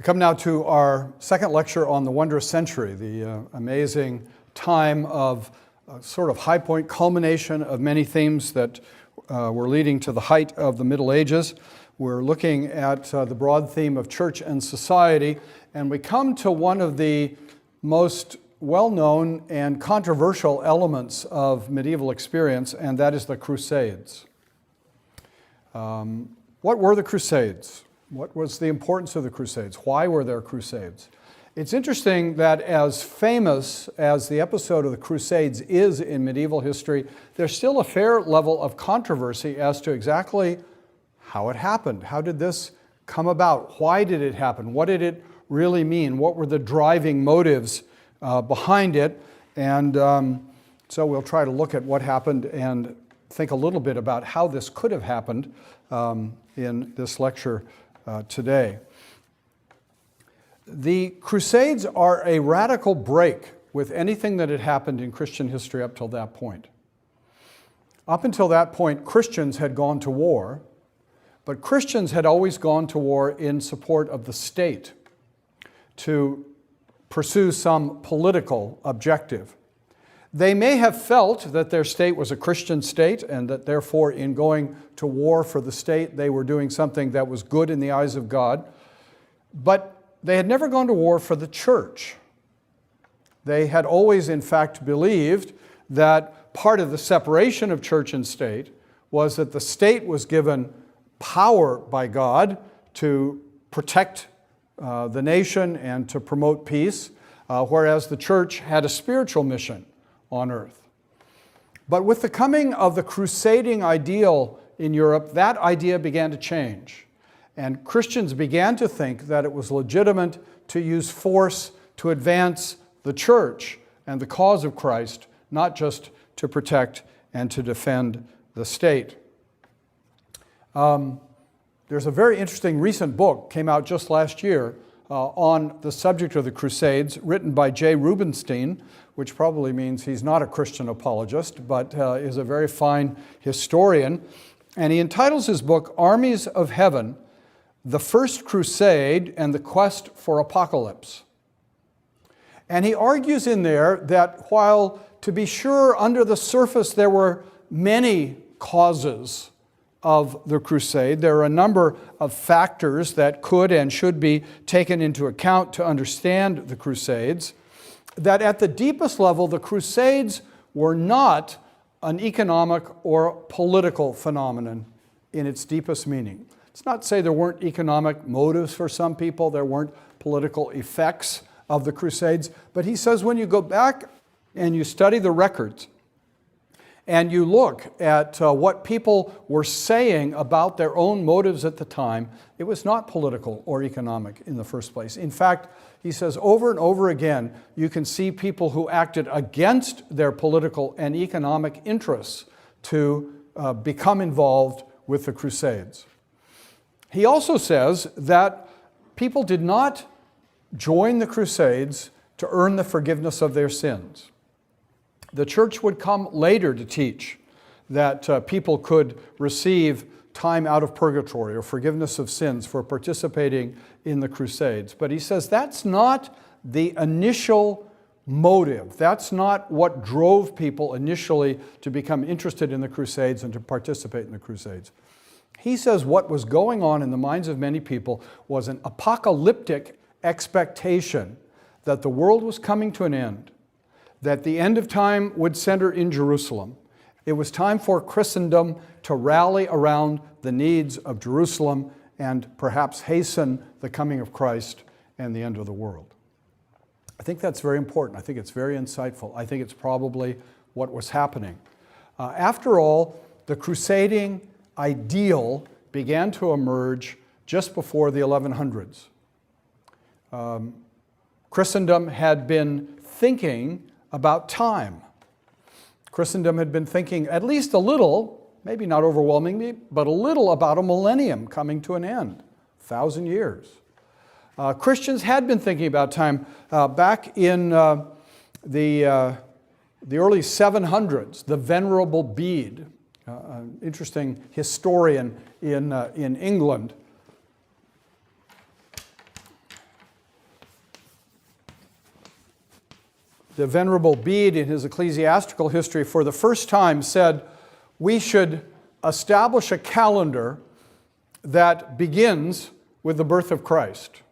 Come now to our second lecture on the wondrous century, the amazing time of sort of high point culmination of many themes that were leading to the height of the Middle Ages. We're looking at the broad theme of church and society, and we come to one of the most well-known and controversial elements of medieval experience, and that is the Crusades. What were the Crusades? What was the importance of the Crusades? Why were there Crusades? It's interesting that as famous as the episode of the Crusades is in medieval history, there's still a fair level of controversy as to exactly how it happened. How did this come about? Why did it happen? What did it really mean? What were the driving motives behind it? And so we'll try to look at what happened and think a little bit about how this could have happened in this lecture today. The Crusades are a radical break with anything that had happened in Christian history up till that point. Up until that point, Christians had gone to war, but Christians had always gone to war in support of the state to pursue some political objective. They may have felt that their state was a Christian state and that therefore in going to war for the state they were doing something that was good in the eyes of God, but they had never gone to war for the church. They had always in fact believed that part of the separation of church and state was that the state was given power by God to protect the nation and to promote peace, whereas the church had a spiritual mission on earth. But with the coming of the crusading ideal in Europe, that idea began to change. And Christians began to think that it was legitimate to use force to advance the church and the cause of Christ, not just to protect and to defend the state. There's a very interesting recent book, came out just last year, on the subject of the Crusades, written by J. Rubenstein, which probably means he's not a Christian apologist, but is a very fine historian. And he entitles his book, Armies of Heaven, The First Crusade and the Quest for Apocalypse. And he argues in there that while, to be sure, under the surface there were many causes of the crusade, there are a number of factors that could and should be taken into account to understand the Crusades, that at the deepest level, the Crusades were not an economic or political phenomenon in its deepest meaning. It's not to say there weren't economic motives for some people, there weren't political effects of the Crusades, but he says when you go back and you study the records, and you look at what people were saying about their own motives at the time, it was not political or economic in the first place. In fact, he says over and over again, you can see people who acted against their political and economic interests to become involved with the Crusades. He also says that people did not join the Crusades to earn the forgiveness of their sins. The church would come later to teach that people could receive time out of purgatory or forgiveness of sins for participating in the Crusades. But he says that's not the initial motive. That's not what drove people initially to become interested in the Crusades and to participate in the Crusades. He says what was going on in the minds of many people was an apocalyptic expectation that the world was coming to an end, that the end of time would center in Jerusalem. It was time for Christendom to rally around the needs of Jerusalem and perhaps hasten the coming of Christ and the end of the world. I think that's very important. I think it's very insightful. I think it's probably what was happening. After all, the crusading ideal began to emerge just before the 1100s. Christendom had been thinking about time. Christendom had been thinking at least a little, maybe not overwhelmingly, but a little about a millennium coming to an end, 1,000 years. Christians had been thinking about time back in the early 700s. The Venerable Bede, an interesting historian in England, the Venerable Bede, in his ecclesiastical history, for the first time said we should establish a calendar that begins with the birth of Christ.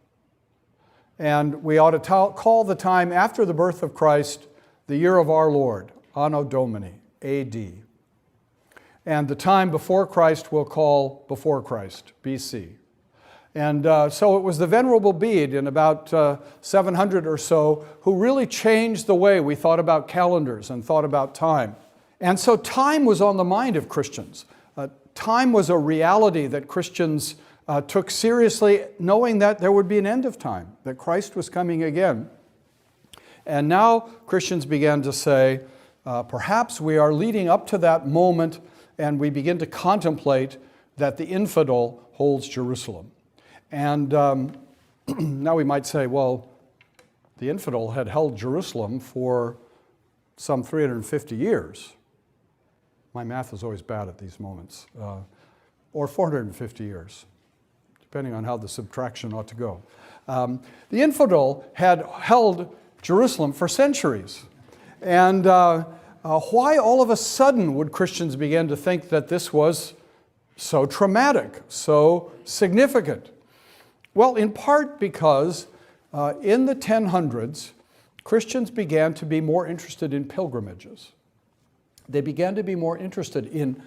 And we ought to call the time after the birth of Christ the year of our Lord, Anno Domini, A.D. And the time before Christ we'll call before Christ, B.C. And so it was the Venerable Bede in about 700 or so who really changed the way we thought about calendars and thought about time. And so time was on the mind of Christians. Time was a reality that Christians took seriously, knowing that there would be an end of time, that Christ was coming again. And now Christians began to say, perhaps we are leading up to that moment, and we begin to contemplate that the infidel holds Jerusalem. And now we might say, well, the infidel had held Jerusalem for some 350 years. My math is always bad at these moments. Or 450 years, depending on how the subtraction ought to go. The infidel had held Jerusalem for centuries. And why all of a sudden would Christians begin to think that this was so traumatic, so significant? Well, in part because in the 1000s, Christians began to be more interested in pilgrimages. They began to be more interested in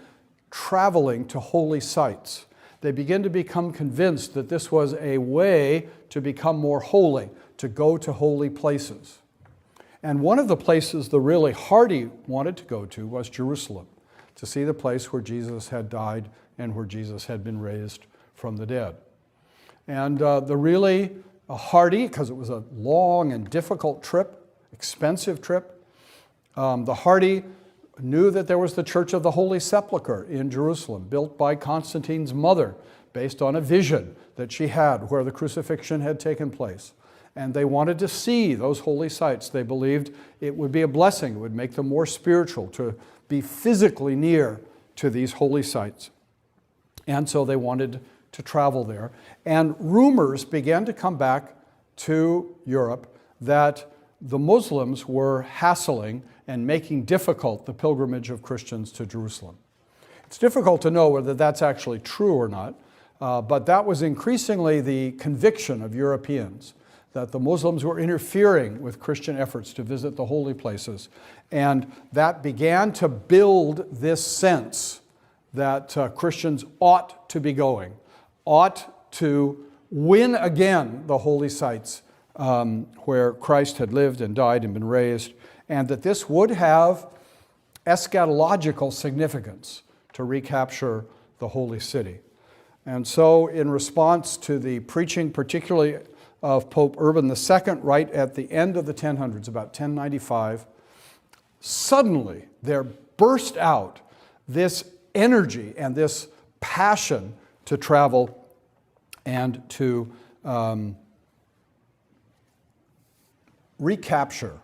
traveling to holy sites. They began to become convinced that this was a way to become more holy, to go to holy places. And one of the places the really hardy wanted to go to was Jerusalem, to see the place where Jesus had died and where Jesus had been raised from the dead. And the really hardy, because it was a long and difficult trip, expensive trip, the hardy knew that there was the Church of the Holy Sepulchre in Jerusalem, built by Constantine's mother, based on a vision that she had where the crucifixion had taken place. And they wanted to see those holy sites. They believed it would be a blessing. It would make them more spiritual to be physically near to these holy sites. And so they wanted to travel there. And rumors began to come back to Europe that the Muslims were hassling and making difficult the pilgrimage of Christians to Jerusalem. It's difficult to know whether that's actually true or not, but that was increasingly the conviction of Europeans, that the Muslims were interfering with Christian efforts to visit the holy places. And that began to build this sense that Christians ought to be going, ought to win again the holy sites where Christ had lived and died and been raised, and that this would have eschatological significance to recapture the holy city. And so in response to the preaching, particularly of Pope Urban II, right at the end of the 1000s, about 1095, suddenly there burst out this energy and this passion to travel and to recapture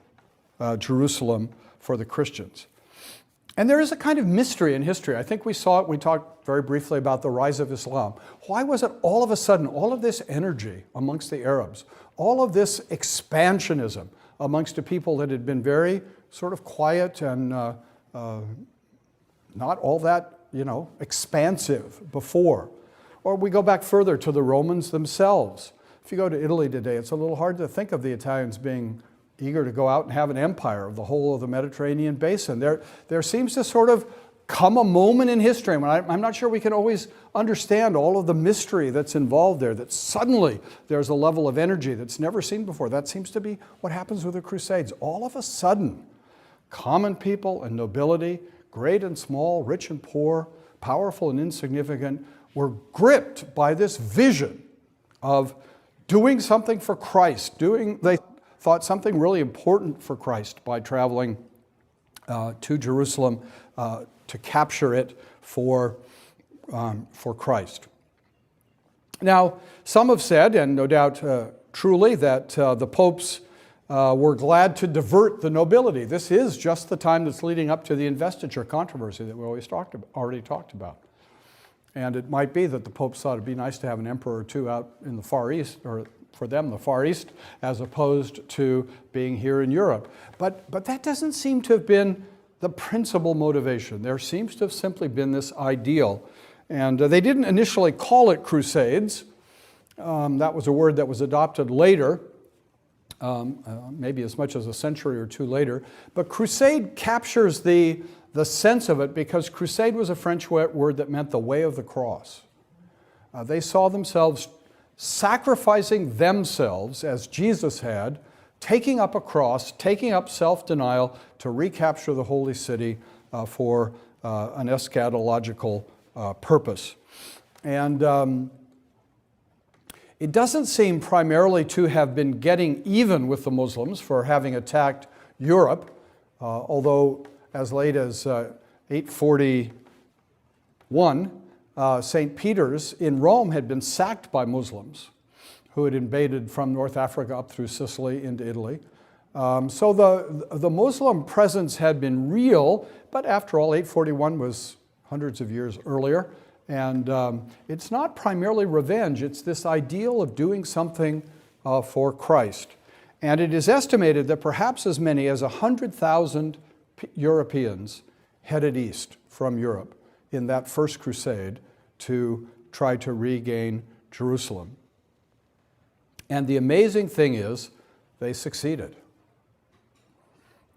Jerusalem for the Christians. And there is a kind of mystery in history. I think we saw it, we talked very briefly about the rise of Islam. Why was it all of a sudden, all of this energy amongst the Arabs, all of this expansionism amongst a people that had been very sort of quiet and not all that, expansive before? Or we go back further to the Romans themselves. If you go to Italy today, it's a little hard to think of the Italians being eager to go out and have an empire of the whole of the Mediterranean basin. There seems to sort of come a moment in history, and I'm not sure we can always understand all of the mystery that's involved there, that suddenly there's a level of energy that's never seen before. That seems to be what happens with the Crusades. All of a sudden, common people and nobility, great and small, rich and poor, powerful and insignificant, were gripped by this vision of doing something for Christ, they thought something really important for Christ by traveling to Jerusalem to capture it for Christ. Now, some have said, and no doubt truly, that the popes were glad to divert the nobility. This is just the time that's leading up to the investiture controversy that we already talked about. And it might be that the popes thought it'd be nice to have an emperor or two out in the Far East, or for them, the Far East, as opposed to being here in Europe. But that doesn't seem to have been the principal motivation. There seems to have simply been this ideal. And they didn't initially call it Crusades. That was a word that was adopted later, maybe as much as a century or two later. But crusade captures the sense of it because crusade was a French word that meant the way of the cross. They saw themselves sacrificing themselves, as Jesus had, taking up a cross, taking up self-denial to recapture the holy city for an eschatological purpose. And it doesn't seem primarily to have been getting even with the Muslims for having attacked Europe, although as late as 841, St. Peter's in Rome had been sacked by Muslims who had invaded from North Africa up through Sicily into Italy. So the Muslim presence had been real, but after all, 841 was hundreds of years earlier. And it's not primarily revenge, it's this ideal of doing something for Christ. And it is estimated that perhaps as many as 100,000 Europeans headed east from Europe in that first crusade to try to regain Jerusalem. And the amazing thing is, they succeeded.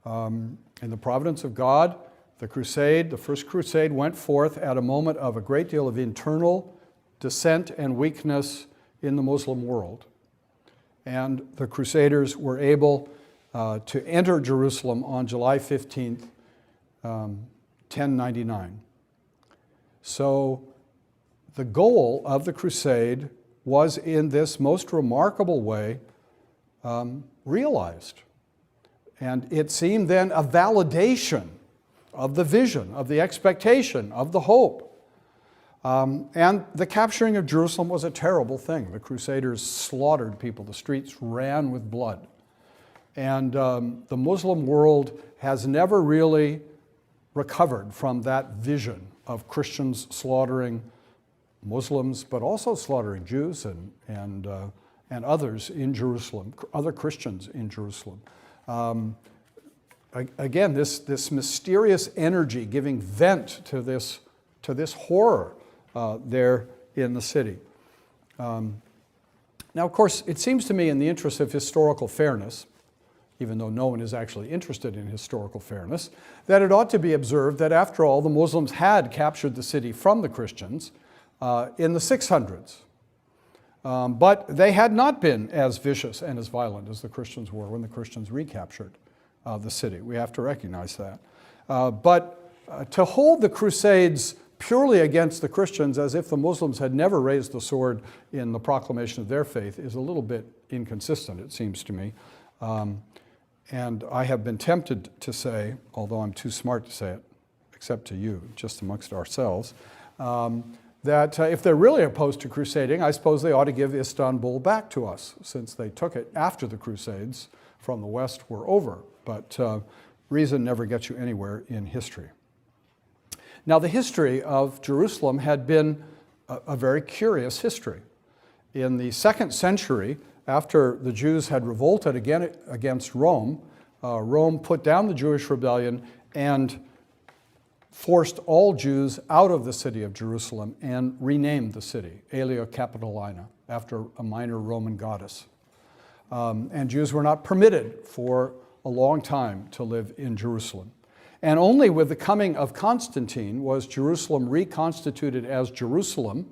In the providence of God, the first crusade went forth at a moment of a great deal of internal dissent and weakness in the Muslim world. And the Crusaders were able to enter Jerusalem on July 15th, 1099. So the goal of the crusade was in this most remarkable way realized. And it seemed then a validation of the vision, of the expectation, of the hope. And the capturing of Jerusalem was a terrible thing. The Crusaders slaughtered people. The streets ran with blood. And the Muslim world has never really recovered from that vision of Christians slaughtering Muslims, but also slaughtering Jews and others in Jerusalem, other Christians in Jerusalem. Again, this mysterious energy giving vent to this horror there in the city. Now, of course, it seems to me in the interest of historical fairness, even though no one is actually interested in historical fairness, that it ought to be observed that after all, the Muslims had captured the city from the Christians in the 600s. But they had not been as vicious and as violent as the Christians were when the Christians recaptured the city. We have to recognize that. But to hold the Crusades purely against the Christians as if the Muslims had never raised the sword in the proclamation of their faith is a little bit inconsistent, it seems to me. And I have been tempted to say, although I'm too smart to say it, except to you, just amongst ourselves, that if they're really opposed to crusading, I suppose they ought to give Istanbul back to us, since they took it after the Crusades from the West were over. But reason never gets you anywhere in history. Now, the history of Jerusalem had been a very curious history. In the 2nd century, after the Jews had revolted again against Rome, Rome put down the Jewish rebellion and forced all Jews out of the city of Jerusalem and renamed the city, Aelia Capitolina, after a minor Roman goddess. And Jews were not permitted for a long time to live in Jerusalem. And only with the coming of Constantine was Jerusalem reconstituted as Jerusalem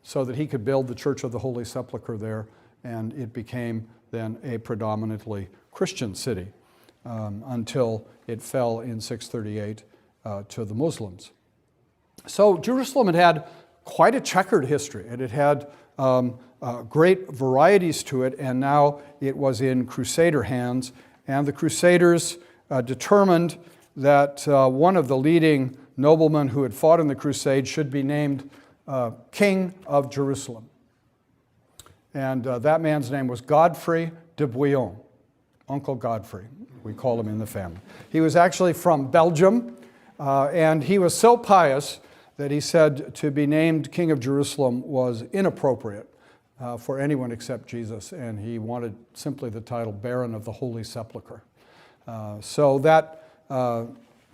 so that he could build the Church of the Holy Sepulchre there, and it became then a predominantly Christian city until it fell in 638 to the Muslims. So Jerusalem had had quite a checkered history. It had had great varieties to it, and now it was in Crusader hands. And the Crusaders determined that one of the leading noblemen who had fought in the Crusade should be named King of Jerusalem. And that man's name was Godfrey de Bouillon, Uncle Godfrey, we call him in the family. He was actually from Belgium, and he was so pious that he said to be named King of Jerusalem was inappropriate. for anyone except Jesus, and he wanted simply the title Baron of the Holy Sepulchre. So that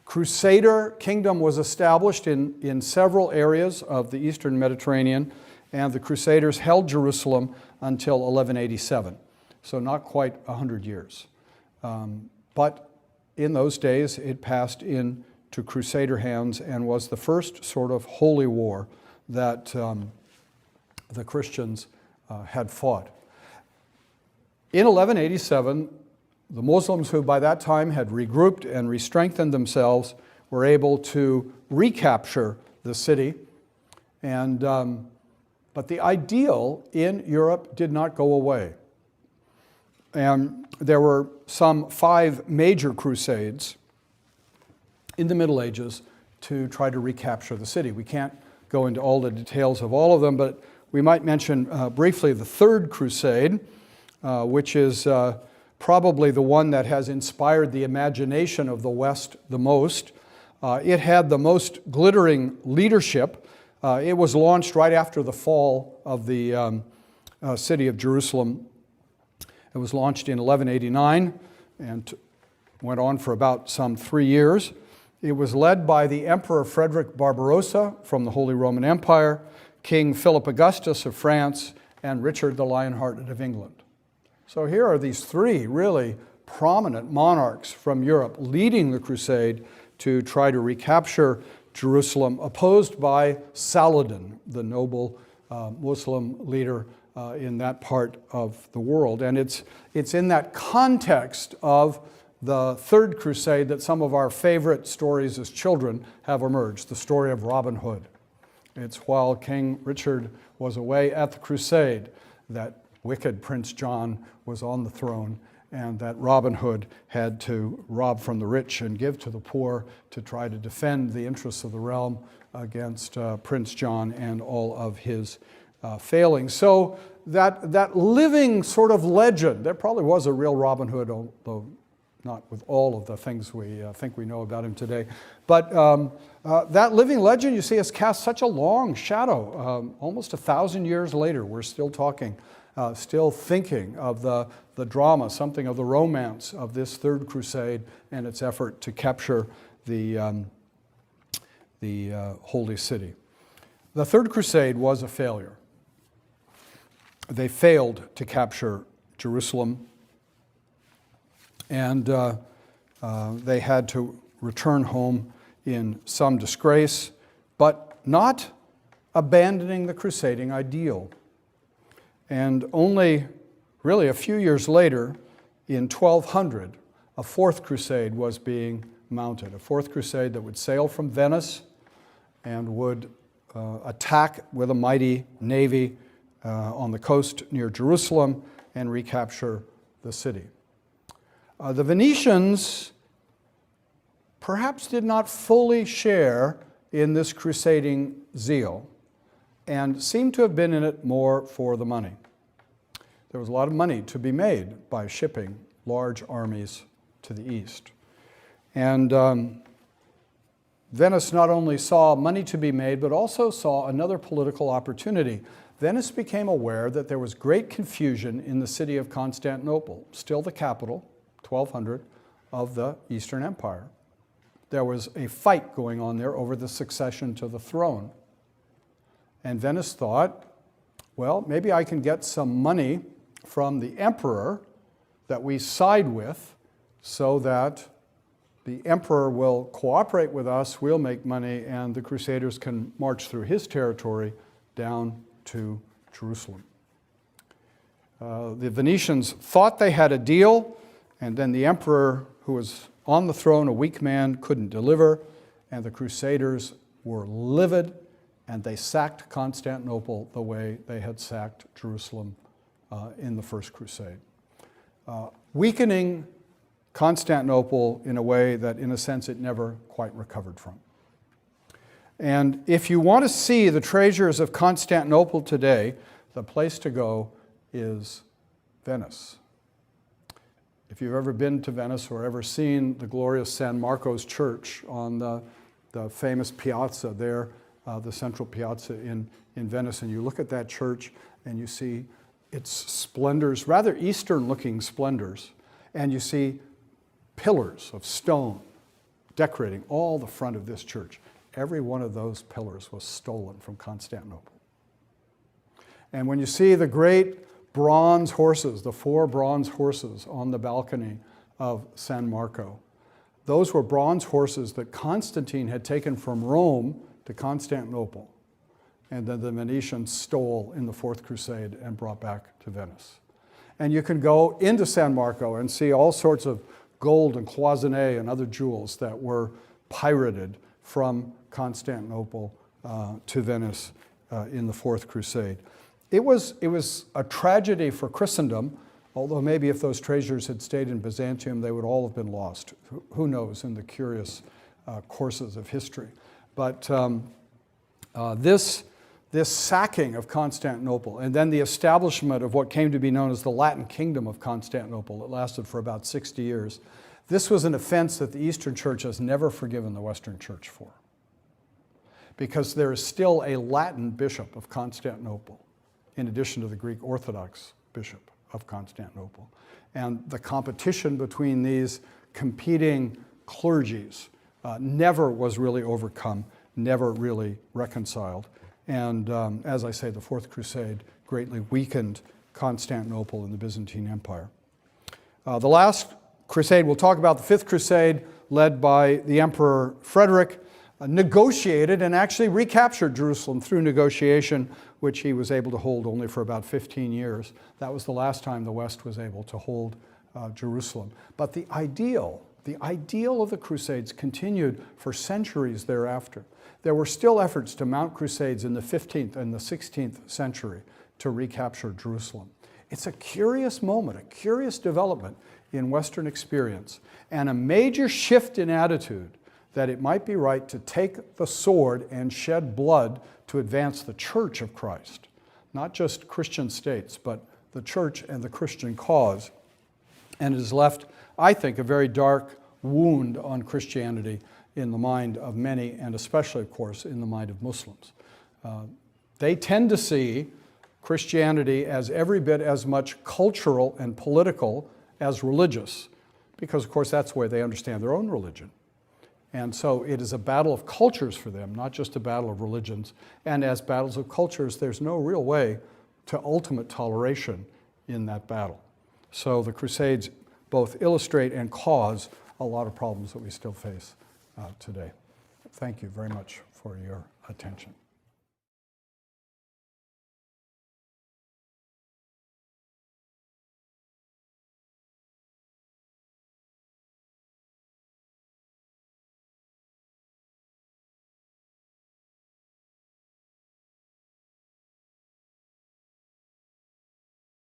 Crusader kingdom was established in several areas of the Eastern Mediterranean, and the Crusaders held Jerusalem until 1187, so not quite 100 years. But in those days, it passed into Crusader hands and was the first sort of holy war that the Christians had fought. In 1187, the Muslims, who by that time had regrouped and re-strengthened themselves, were able to recapture the city. But the ideal in Europe did not go away. And there were some 5 major crusades in the Middle Ages to try to recapture the city. We can't go into all the details of all of them, but we might mention briefly the Third Crusade, which is probably the one that has inspired the imagination of the West the most. It had the most glittering leadership. It was launched right after the fall of the city of Jerusalem. It was launched in 1189 and went on for about some 3 years. It was led by the Emperor Frederick Barbarossa from the Holy Roman Empire, King Philip Augustus of France, and Richard the Lionhearted of England. So here are these 3 really prominent monarchs from Europe leading the crusade to try to recapture Jerusalem, opposed by Saladin, the noble Muslim leader in that part of the world. And it's in that context of the Third Crusade that some of our favorite stories as children have emerged, the story of Robin Hood. It's while King Richard was away at the crusade that wicked Prince John was on the throne, and that Robin Hood had to rob from the rich and give to the poor to try to defend the interests of the realm against Prince John and all of his failings. So that living sort of legend, there probably was a real Robin Hood, although not with all of the things we think we know about him today. But that living legend, you see, has cast such a long shadow. Almost 1,000 years later, we're still talking, still thinking of the drama, something of the romance of this Third Crusade and its effort to capture the Holy City. The Third Crusade was a failure. They failed to capture Jerusalem, and they had to return home in some disgrace, but not abandoning the crusading ideal. And only really a few years later, in 1200, a fourth crusade was being mounted, a fourth crusade that would sail from Venice and would attack with a mighty navy on the coast near Jerusalem and recapture the city. The Venetians perhaps did not fully share in this crusading zeal and seemed to have been in it more for the money. There was a lot of money to be made by shipping large armies to the east. And Venice not only saw money to be made, but also saw another political opportunity. Venice became aware that there was great confusion in the city of Constantinople, still the capital, 1200, of the Eastern Empire. There was a fight going on there over the succession to the throne. And Venice thought, well, maybe I can get some money from the emperor that we side with so that the emperor will cooperate with us, we'll make money, and the Crusaders can march through his territory down to Jerusalem. The Venetians thought they had a deal, and then the emperor, who was on the throne, a weak man, couldn't deliver, and the Crusaders were livid, and they sacked Constantinople the way they had sacked Jerusalem in the First Crusade, weakening Constantinople in a way that, in a sense, it never quite recovered from. And if you want to see the treasures of Constantinople today, the place to go is Venice. If you've ever been to Venice or ever seen the glorious San Marco's Church on the famous piazza there, the central piazza in Venice, and you look at that church and you see its splendors, rather Eastern-looking splendors, and you see pillars of stone decorating all the front of this church. Every one of those pillars was stolen from Constantinople. And when you see the great bronze horses, the 4 bronze horses on the balcony of San Marco, those were bronze horses that Constantine had taken from Rome to Constantinople, and then the Venetians stole in the 4th Crusade and brought back to Venice. And you can go into San Marco and see all sorts of gold and cloisonne and other jewels that were pirated from Constantinople to Venice in the 4th Crusade. It was a tragedy for Christendom, although maybe if those treasures had stayed in Byzantium, they would all have been lost. Who knows in the curious courses of history. But this sacking of Constantinople and then the establishment of what came to be known as the Latin Kingdom of Constantinople, it lasted for about 60 years. This was an offense that the Eastern Church has never forgiven the Western Church for, because there is still a Latin bishop of Constantinople, in addition to the Greek Orthodox bishop of Constantinople. And the competition between these competing clergies never was really overcome, never really reconciled. And as I say, the 4th Crusade greatly weakened Constantinople and the Byzantine Empire. The last crusade, we'll talk about the 5th Crusade, led by the Emperor Frederick, negotiated and actually recaptured Jerusalem through negotiation, which he was able to hold only for about 15 years. That was the last time the West was able to hold Jerusalem. But the ideal of the Crusades continued for centuries thereafter. There were still efforts to mount crusades in the 15th and the 16th century to recapture Jerusalem. It's a curious moment, a curious development in Western experience, and a major shift in attitude that it might be right to take the sword and shed blood to advance the Church of Christ. Not just Christian states, but the Church and the Christian cause. And it has left, I think, a very dark wound on Christianity in the mind of many, and especially, of course, in the mind of Muslims. They tend to see Christianity as every bit as much cultural and political as religious, because, of course, that's the way they understand their own religion. And so it is a battle of cultures for them, not just a battle of religions. And as battles of cultures, there's no real way to ultimate toleration in that battle. So the Crusades both illustrate and cause a lot of problems that we still face today. Thank you very much for your attention.